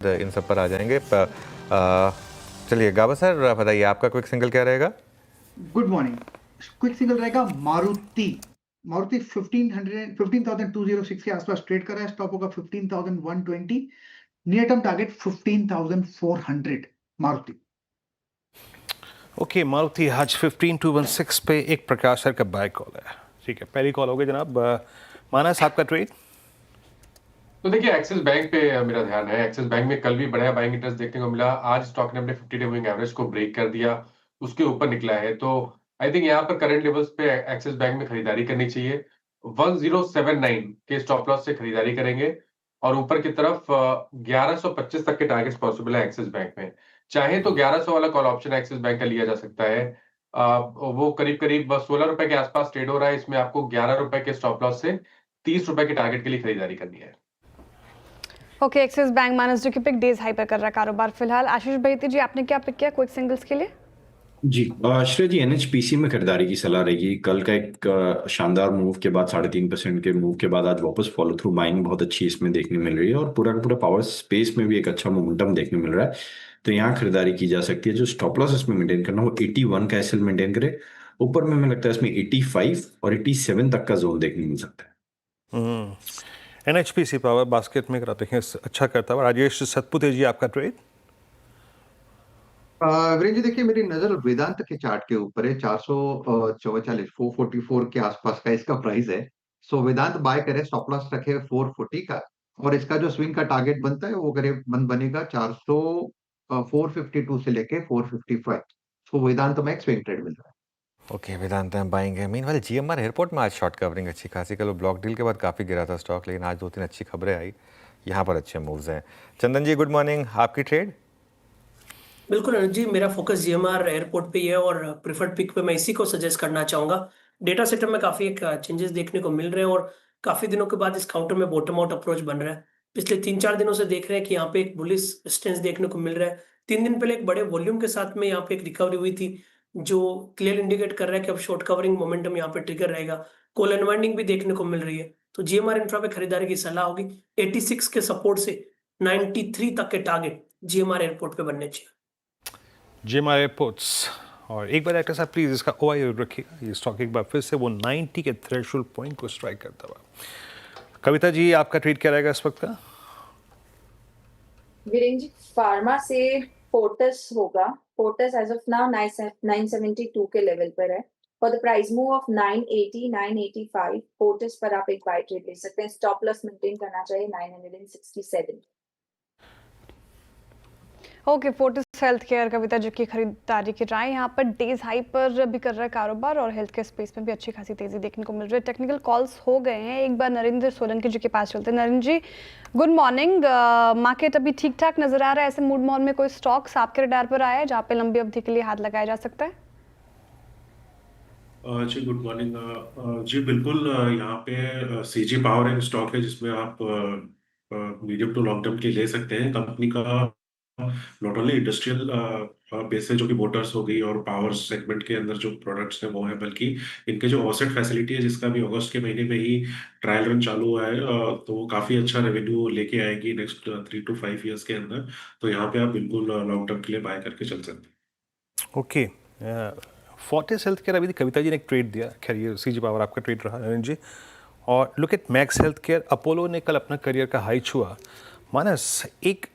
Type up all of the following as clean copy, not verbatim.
इन सब पर आ जाएंगे। चलिए गाबा सर बताइए आपका क्विक सिंगल क्या रहेगा? Good morning. क्विक सिंगल रहेगा मारुति। मारुति 15,206 के आसपास ट्रेड कर रहा है। स्टॉप होगा 15,120। Near term target 15,400 Maruti. Okay Maruti आज 15,216 पे एक प्रकाश सर का बाय कॉल है। ठीक है, पहली कॉल हो गई जनाब। मानस आपका ट्रेड? तो देखिए एक्सिस बैंक पे मेरा ध्यान है। एक्सिस बैंक में कल भी बढ़िया बाइंग इंटरेस्ट देखने को मिला। आज स्टॉक ने अपने 50 डे मूविंग एवरेज को ब्रेक कर दिया, उसके ऊपर निकला है। तो आई थिंक यहाँ पर करंट लेवल्स पे एक्सिस बैंक में खरीदारी करनी चाहिए। 1079 के स्टॉप लॉस से खरीदारी करेंगे और ऊपर की तरफ 1125 तक के टारगेट्स पॉसिबल है एक्सिस बैंक में। चाहे तो 1100 वाला कॉल ऑप्शन एक्सिस बैंक का लिया जा सकता है। वो करीब करीब 16 रुपए के आसपास ट्रेड हो रहा है। इसमें आपको 11 रुपए के स्टॉप लॉस से 30 रुपए के टारगेट के लिए खरीदारी करनी है। ओके, एक्सिस बैंक माइनस जो कि पिक डेज हाई पर कर रहा है कारोबार फिलहाल। आशीष भाईती जी आपने क्या पिक किया क्विक सिंगल्स के लिए? जी श्रेय जी, एनएचपीसी में खरीदारी की सलाह रहेगी। कल का एक शानदार मूव के बाद 3.5% के मूव के बाद आज वापस फॉलो थ्रू बाइंग बहुत अच्छी इसमें देखने मिल रही है और पूरा का पूरा पावर स्पेस में भी एक अच्छा मोमेंटम देखने मिल रहा है। तो यहाँ खरीदारी की जा सकती है। जो स्टॉप लॉस इसमें मेंटेन करना वो 81 का एसएल मेंटेन करे। ऊपर में हमें लगता है इसमें 85 और 87 तक का जोन देखने मिल सकता है। एनएचपीसी पावर बास्केट में कराते हैं, अच्छा करता हुआ। राजेश सतपुते जी आपका ट्रेड? वीरेंद्र जी देखिए, मेरी नजर वेदांत के चार्ट के ऊपर है। 444 444 के आसपास का इसका प्राइस है। सो वेदांत बाय करे, स्टॉप लॉस रखे 440 का और इसका जो स्विंग का टारगेट बनता है वो बनेगा 452 से लेके 455। सो वेदांत में एक स्विंग ट्रेड मिल रहा है। ओके, वेदांत में बाइंग है। मीनवाइल जीएमआर एयरपोर्ट में आज शॉर्ट कवरिंग अच्छी खासी। कल ब्लॉक डील के बाद काफ़ी गिरा था स्टॉक, लेकिन आज 2-3 अच्छी खबरें आई, यहाँ पर अच्छे मूव्स हैं। चंदन जी गुड मॉर्निंग, आपकी ट्रेड? बिल्कुल अनुज जी, मेरा फोकस जीएमआर एयरपोर्ट पे ही है और प्रिफर्ड पिक पे मैं इसी को सजेस्ट करना चाहूंगा। डेटा सेक्टर में काफी एक चेंजेस देखने को मिल रहे हैं और काफी दिनों के बाद इस काउंटर में बॉटम आउट अप्रोच बन रहा है। पिछले 3-4 दिनों से देख रहे हैं कि यहाँ पे एक बुलिश स्टेंस देखने को मिल रहा है। 3 दिन पहले एक बड़े वॉल्यूम के साथ में यहाँ पे एक रिकवरी हुई थी जो क्लियर इंडिकेट कर रहा है कि अब शॉर्ट कवरिंग मोमेंटम यहाँ पे ट्रिगर रहेगा। कॉल अनवाइंडिंग भी देखने को मिल रही है, तो जीएमआर इंफ्रा पे खरीदारी की सलाह होगी। 86 के सपोर्ट से 93 तक के टारगेट जीएमआर एयरपोर्ट पे बनने चाहिए। GMR airports. और एक बार एक्टर साहब प्लीज इसका ओआई रखिएगा। ये स्टॉक एक बार फिर से वो 90 के थ्रेशोल्ड पॉइंट को स्ट्राइक करता हुआ। कविता जी आपका ट्रेड क्या रहेगा इस वक्त का? वीरेंद्र जी, फार्मा से फोर्टिस होगा। फोर्टिस एज ऑफ नाउ 972 के लेवल पर है। For the price move of 980 985 Fortis पर आप एक बाय ट्रेड ले सकते हैं। स्टॉप लॉस मेंटेन करना चाहिए 967। Okay, Fortis health care Kavita ji की खरीदारी की राय। यहाँ पर डेज हाई पर भी कर रहा है कारोबार और हेल्थ केयर स्पेस में भी अच्छी खासी तेजी देखने को मिल रही है। टेक्निकल कॉल्स हो गए हैं, एक बार नरेंद्र सोलंकी जी के पास चलते हैं। नरेंद्र जी गुड मॉर्निंग। मार्केट अभी ठीक ठाक नजर आ रहा है। ऐसे मूड मॉल में कोई स्टॉक्स आपके रडार पर आया है जहाँ पे लंबी अवधि के लिए हाथ लगाया जा सकता है? जी गुड मॉर्निंग। जी बिल्कुल, यहाँ पे सीजी पावर एक स्टॉक है जिसमें आप मीडियम टू लॉन्ग टर्म के ले सकते हैं। कंपनी का नॉट ओनली इंडस्ट्रियल बेस है जो कि मोटर्स हो गई और पावर सेगमेंट के अंदर जो प्रोडक्ट्स हैं वो है, बल्कि इनके जो ऑफसेट फैसिलिटी है जिसका भी अगस्त के महीने में ही ट्रायल रन चालू हुआ है, तो वो काफ़ी अच्छा रेवेन्यू लेके आएगी नेक्स्ट 3 to 5 ईयर्स के अंदर। तो यहाँ पे आप बिल्कुल लॉन्ग टर्म के लिए बाय करके चल सकते हैं। ओके, फोर्टिस हेल्थ केयर अभी कविता जी ने एक ट्रेड दिया। खैर ये सीजी पावर आपका ट्रेड रहा नरेंद्र जी। और look at max health care. Apollo ने कल अपना करियर का हाई छुआ। मानस एक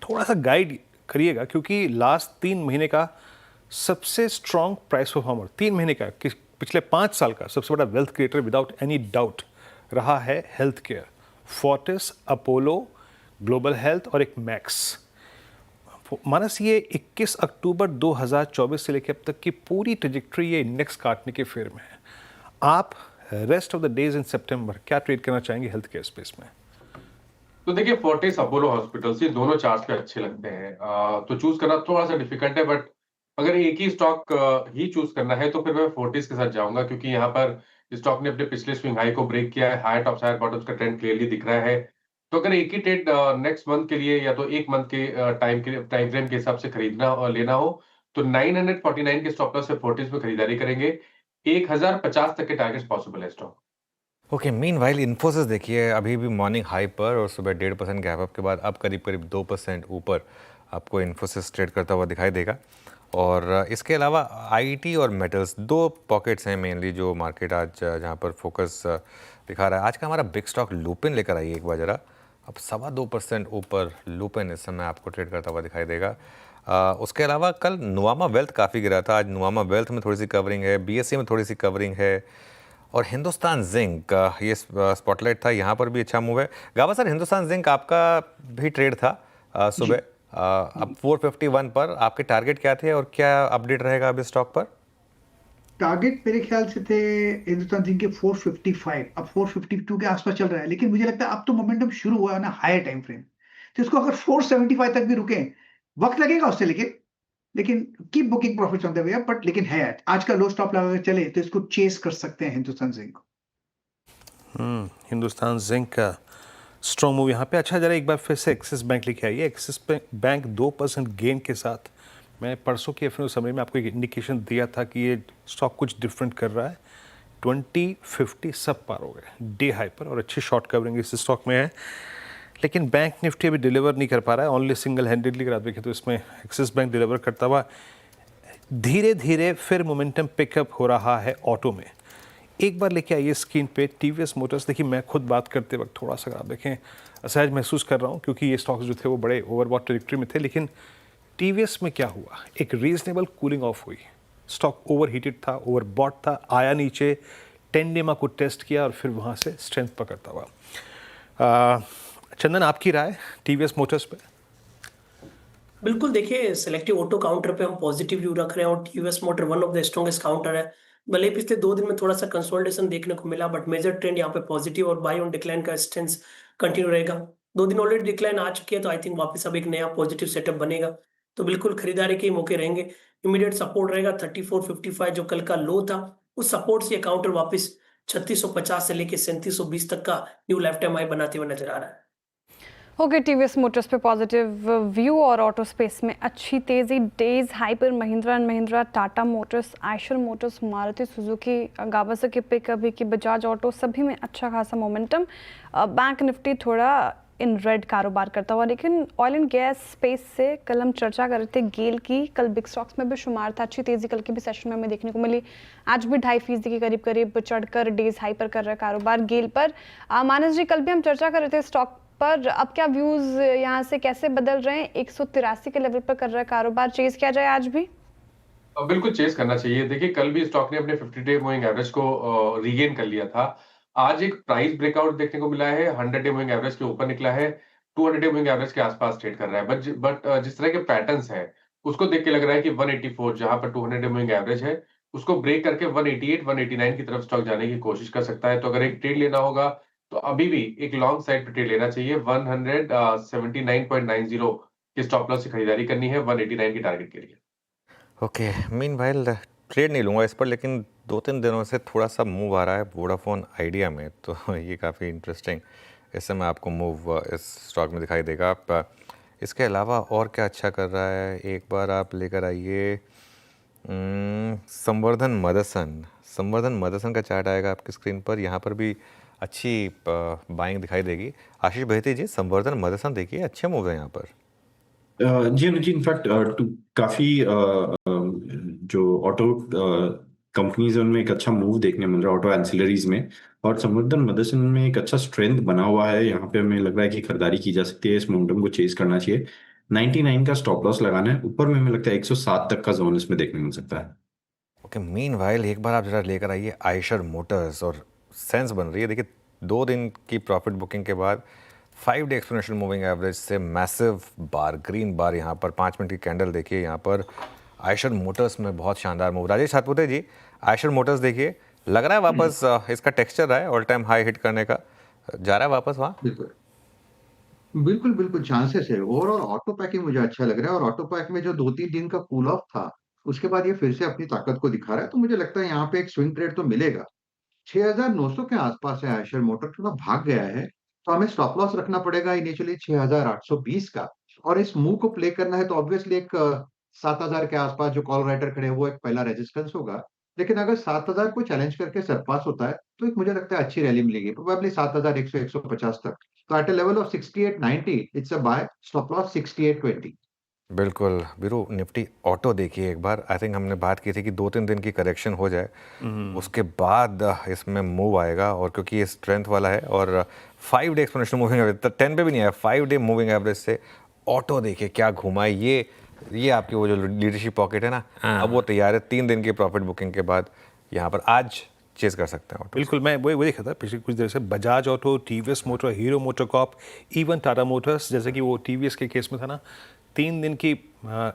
थोड़ा सा गाइड करिएगा क्योंकि लास्ट 3 महीने का सबसे स्ट्रॉन्ग प्राइस परफॉर्मर 3 महीने का पिछले 5 साल का सबसे बड़ा wealth creator without any doubt रहा है health care. Fortis, Apollo, global health और एक मैक्स। मानस ये 21 अक्टूबर 2024 से लेकर अब तक की पूरी ट्रेजेक्ट्री ये इंडेक्स काटने के फेर में है। आप rest of the days in September क्या ट्रेड करना चाहेंगे हेल्थ केयर स्पेस में? तो देखिए फोर्टिस, अपोलो हॉस्पिटल्स ये दोनों चार्ट्स पे अच्छे लगते हैं। तो चूज करना थोड़ा सा डिफिकल्ट है, बट अगर एक ही स्टॉक ही चूज करना है तो फिर मैं फोर्टिस के साथ जाऊंगा, क्योंकि यहाँ पर स्टॉक ने अपने पिछले स्विंग हाई को ब्रेक किया है। हायर टॉप्स हायर बॉटम्स का ट्रेंड क्लियरली दिख रहा है। तो अगर एक ही ट्रेड नेक्स्ट मंथ के लिए या तो एक मंथ के टाइम फ्रेम के हिसाब से खरीदना और लेना हो तो 949 के स्टॉप लॉस से फोर्टिस में खरीदारी करेंगे। 1050 तक के टारगेट्स पॉसिबल है स्टॉक। ओके, मीनवाइल इन्फोसिस देखिए अभी भी मॉर्निंग हाई पर और सुबह 1.5% गैप अप के बाद अब करीब करीब 2% ऊपर आपको इन्फोसिस ट्रेड करता हुआ दिखाई देगा। और इसके अलावा आईटी और मेटल्स दो पॉकेट्स हैं मेनली जो मार्केट आज जहाँ पर फोकस दिखा रहा है। आज का हमारा बिग स्टॉक लुपिन लेकर आइए एक बार ज़रा। अब 2.25% ऊपर लुपिन इस समय आपको ट्रेड करता हुआ दिखाई देगा। उसके अलावा कल नुआमा वेल्थ काफ़ी गिरा था, आज नुआमा वेल्थ में थोड़ी सी कवरिंग है, बीएससी में थोड़ी सी कवरिंग है और हिंदुस्तान जिंक ये स्पॉटलाइट था, यहाँ पर भी अच्छा मूव है। गावा सर, हिंदुस्तान जिंक आपका भी ट्रेड था सुबह अब 451 पर, आपके टारगेट क्या थे और क्या अपडेट रहेगा अब इस स्टॉक पर? टारगेट मेरे ख्याल से थे हिंदुस्तान जिंक के 455, अब 452 के आसपास चल रहा है, लेकिन मुझे लगता है अब तो मोमेंटम शुरू हुआ है ना हायर टाइम फ्रेम, तो इसको अगर 475 तक भी रुके, वक्त लगेगा उससे, लेकिन keep booking profits on the way up, but लेकिन है आज का लो स्टॉप लगा के चले तो इसको चेस कर सकते हैं हिंदुस्तान जिंक। हिंदुस्तान जिंक का स्ट्रॉन्ग मूव यहाँ पे। अच्छा, जरा एक बार फिर से एक्सिस बैंक लेके आइए। एक्सिस बैंक 2% गेन के साथ, मैं परसों के एफएनओ समरी में आपको एक इंडिकेशन दिया था कि ये स्टॉक कुछ डिफरेंट कर रहा है। 2050 सब पार हो गए डे हाई पर और अच्छी शॉर्ट कवरिंग इस स्टॉक में है, लेकिन बैंक निफ्टी अभी डिलीवर नहीं कर पा रहा है। ओनली सिंगल हैंडेडली अगर आप देखें तो इसमें एक्सिस बैंक डिलीवर करता हुआ धीरे धीरे फिर मोमेंटम पिकअप हो रहा है ऑटो में। एक बार लेके आइए स्क्रीन पे टीवीएस मोटर्स। देखिए, मैं खुद बात करते वक्त थोड़ा सा अगर आप देखें असहज महसूस कर रहा हूँ क्योंकि ये स्टॉक्स जो थे वो बड़े ओवरबॉट टेरिटरी में थे, लेकिन टीवीएस में क्या हुआ, एक रीजनेबल कूलिंग ऑफ हुई। स्टॉक ओवर हीटेड था, ओवरबॉट था, आया नीचे, 10 डेमा को टेस्ट किया और फिर वहाँ से स्ट्रेंथ पकड़ता हुआ। चंदन, आपकी राय टीवीएस मोटर्स पे? बिल्कुल, देखिए सिलेक्टिव ऑटो काउंटर पे हम पॉजिटिव व्यू रख रहे हैं और TVS motor one of the strongest counter है। भले ही पिछले 2 दिन में थोड़ा सा कंसोलिडेशन देखने को मिला, बट मेजर ट्रेंड यहाँ पे पॉजिटिव और बाय ऑन डिक्लाइन का स्टेंस कंटिन्यू रहेगा। 2 दिन ऑलरेडी डिक्लाइन आ चुकी है, तो आई थिंक वापस अब एक नया पॉजिटिव सेटअप बनेगा, तो बिल्कुल खरीदारी के मौके रहेंगे। इमीडिएट सपोर्ट रहेगा 3455 जो कल का लो था, उस सपोर्ट से काउंटर वापस 3650 से लेके 3720 तक का न्यू लाइफ टाइम हाई बनाते हुए नजर आ रहा है। ओके, टीवीएस मोटर्स पे पॉजिटिव व्यू और ऑटो स्पेस में अच्छी तेजी। डेज हाई पर Mahindra and Mahindra, Tata Motors, Eicher Motors, Maruti Suzuki, Gavaskar pick अभी की, बजाज ऑटो, सभी में अच्छा खासा मोमेंटम। बैंक निफ्टी थोड़ा इन रेड कारोबार करता हुआ, लेकिन ऑयल एंड गैस स्पेस से कल हम चर्चा कर रहे थे गेल की, कल बिग स्टॉक्स में भी शुमार था, अच्छी तेजी कल के भी सेशन में हमें देखने को मिली। आज भी 2.5% के करीब करीब चढ़कर डेज हाई पर कर रहा है कारोबार गेल पर। मानस जी, कल भी हम चर्चा कर रहे थे स्टॉक पर, अब क्या व्यूज यहाँ से कैसे बदल रहे हैं? 183 के लेवल पर कर रहा है कारोबार, चेज किया जाए आज भी? बिल्कुल चेस करना चाहिए। देखिए, कल भी स्टॉक ने अपने 50 डे मूविंग एवरेज को रीगेन कर लिया था। आज एक प्राइस ब्रेकआउट देखने को मिला है, 100 डे मूविंग एवरेज के ऊपर निकला है, 200 डे मूविंग एवरेज के आसपास ट्रेड कर रहा है। बट जिस तरह के पैटर्न्स हैं, उसको देख के लग रहा है कि 184 जहां पर 200 डे मूविंग एवरेज है, उसको ब्रेक करके 188, 189 की तरफ स्टॉक जाने की कोशिश कर सकता है। तो अगर एक ट्रेड लेना होगा तो अभी भी एक लॉन्ग साइड पे ट्रेड लेना चाहिए। 179.90 के स्टॉप लॉस से खरीदारी करनी है 189 की टारगेट के लिए। ओके, मीनवाइल ट्रेड नहीं लूँगा इस पर, लेकिन 2-3 दिनों से थोड़ा सा मूव आ रहा है वोडाफोन आइडिया में, तो ये काफ़ी इंटरेस्टिंग इस समय आपको मूव इस स्टॉक में दिखाई देगा। आप इसके अलावा और क्या अच्छा कर रहा है, एक बार आप लेकर आइए संवर्धन मदरसन का चार्ट आएगा आपकी स्क्रीन पर। यहाँ पर भी अच्छी बाइंग दिखाई देगी। आशीष बहती जी, संवर्धन मदरसन देखिए अच्छे मूव है यहाँ पर। जी अनुज जी, इनफैक्ट काफ़ी जो ऑटो कंपनीज है उनमें एक अच्छा मूव देखने मिल रहा है ऑटो एंसिलरीज में, और संवर्धन मदरसन में एक अच्छा स्ट्रेंथ बना हुआ है। यहाँ पे हमें लग रहा है कि खरीदारी की जा सकती है, इस मोमेंटम को चेज करना चाहिए। 99 का स्टॉप लॉस लगाना है, ऊपर में हमें लगता है 107 तक का जोन इसमें देखने मिल सकता है। ओके, मीनवाइल एक बार आप जरा लेकर आइए आयशर मोटर्स, और सेंस बन रही है। देखिए, 2 दिन की प्रॉफिट बुकिंग के बाद 5 डे एक्सपोनेंशियल मूविंग एवरेज से मैसिव बार, ग्रीन बार, यहाँ पर 5 मिनट की कैंडल देखिए। यहाँ पर आयशर मोटर्स में बहुत शानदार मूव। राजेश सातपुते जी, आयशर मोटर्स देखिए, लग रहा है वापस इसका टेक्सचर रहा है ऑल टाइम हाई हिट करने का, जा रहा है वापस वहाँ? बिल्कुल बिल्कुल चांसेस है। ओवरऑल ऑटो पैकिंग मुझे अच्छा लग रहा है, और ऑटो पैक में जो 2-3 दिन का कूल ऑफ था, उसके बाद ये फिर से अपनी ताकत को दिखा रहा है, तो मुझे लगता है यहाँ पे एक स्विंग ट्रेड तो मिलेगा। 6,900 के आसपास है आयशर मोटर, थोड़ा भाग गया है, तो हमें स्टॉप लॉस रखना पड़ेगा इनिशियली 6,820 का, और इस मूव को प्ले करना है तो ऑब्वियसली एक 7,000 के आसपास जो कॉल राइटर खड़े हैं वो एक पहला रेजिस्टेंस होगा। लेकिन अगर 7000 को चैलेंज करके सरपास होता है तो एक मुझे लगता है अच्छी रैली मिलेगी, प्रोबेबली 7100 150 तक। तो at a level of 6890 it's a buy, stop loss 6820। बिल्कुल वीरू, निफ्टी ऑटो देखिए एक बार। आई थिंक हमने बात की थी कि 2-3 दिन की करेक्शन हो जाए, उसके बाद इसमें मूव आएगा। और क्योंकि ये स्ट्रेंथ वाला है और 5 डे एक्सपोनेंशियल मूविंग एवरेज, 10 पे भी नहीं आया, 5 डे मूविंग एवरेज से ऑटो देखिए क्या घुमा है। ये आपकी वो जो लीडरशिप पॉकेट है ना, अब वो तैयार है 3 दिन की प्रॉफिट बुकिंग के बाद। यहाँ पर आज चेज कर सकते हैं ऑटो। बिल्कुल, मैं वही देखा था पिछले कुछ देर से। Bajaj auto, TVS motor, hero MotoCorp, even Tata Motors, जैसे कि वो टीवीएस के केस में था ना, 3 दिन की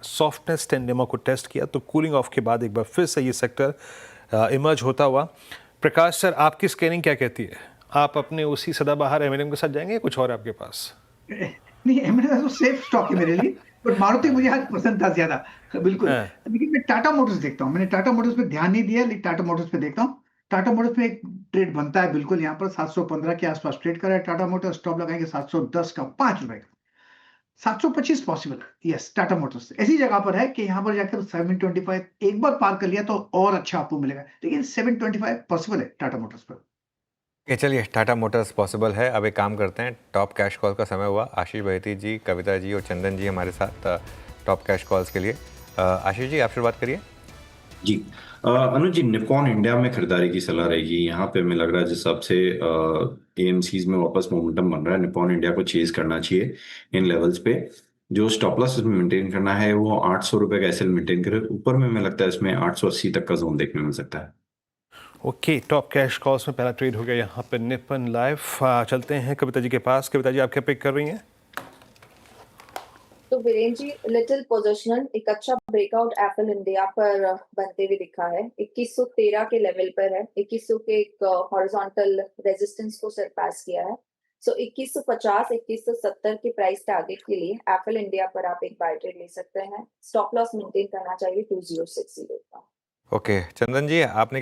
सॉफ्टनेस टेंडेमा को टेस्ट किया, तो कूलिंग ऑफ के बाद एक बार फिर से ये सेक्टर इमर्ज होता हुआ। प्रकाश सर, आपकी स्कैनिंग क्या कहती है? आप अपने उसी सदाबहार एमएनएम के साथ जाएंगे या कुछ और आपके पास? नहीं, एमएनएस तो सेफ स्टॉक है मेरे लिए, बट मारुति मुझे आज पसंद था ज्यादा। बिल्कुल। हाँ। लेकिन मैं टाटा मोटर्स देखता हूँ, मैंने टाटा मोटर्स पे ध्यान नहीं दिया, लेकिन टाटा मोटर्स पे देखता हूँ। टाटा मोटर्स पे एक ट्रेड बनता है बिल्कुल, यहाँ पर 715 के आसपास ट्रेड कर रहा है टाटा मोटर्स। स्टॉप लगाएंगे 710 का, 5 रुपए का। 725 पॉसिबल है, यस। टाटा मोटर्स ऐसी जगह पर है कि यहाँ पर जाकर 725 एक बार पार कर लिया तो और अच्छा आपको मिलेगा, लेकिन 725 पॉसिबल है टाटा मोटर्स पर। चलिए, टाटा मोटर्स पॉसिबल है। अब एक काम करते हैं, टॉप कैश कॉल का समय हुआ। आशीष बहेती जी, कविता जी और चंदन जी हमारे साथ टॉप कैश कॉल्स के लिए। आशीष जी, आप शुरुआत करिए। जी। अनुज जी, निप्पॉन इंडिया में खरीदारी की सलाह रहेगी। यहाँ पे हमें लग रहा है जिस हिसाब से एएमसीज में वापस मोमेंटम बन रहा है, निप्पॉन इंडिया को चेज करना चाहिए इन लेवल्स पे। जो स्टॉप लॉस इसमें मेंटेन करना है वो 800 रुपए का एसएल मेंटेन करे। ऊपर में हमें लगता है इसमें 880 तक का जोन देखने मिल सकता है। ओके, टॉप कैश कॉल्स में पहला ट्रेड हो गया यहाँ पर निप्पन लाइफ। चलते हैं कविता जी के पास। कविता जी, आप क्या पिक कर रही हैं? तो वीरेन जी, लिटिल पोजिशनल एक अच्छा ब्रेकआउट एप्पल इंडिया पर बनते हुए दिखा है। 2113 के लेवल पर है। 2100 के एक हॉरिजॉन्टल रेजिस्टेंस को सरपास किया है। सो 2150 2170 के प्राइस टारगेट के लिए एप्पल इंडिया पर आप एक बाय ट्रेड ले सकते हैं। स्टॉप लॉस मेंटेन करना चाहिए 2060 का। ओके, चंदन जी, आपने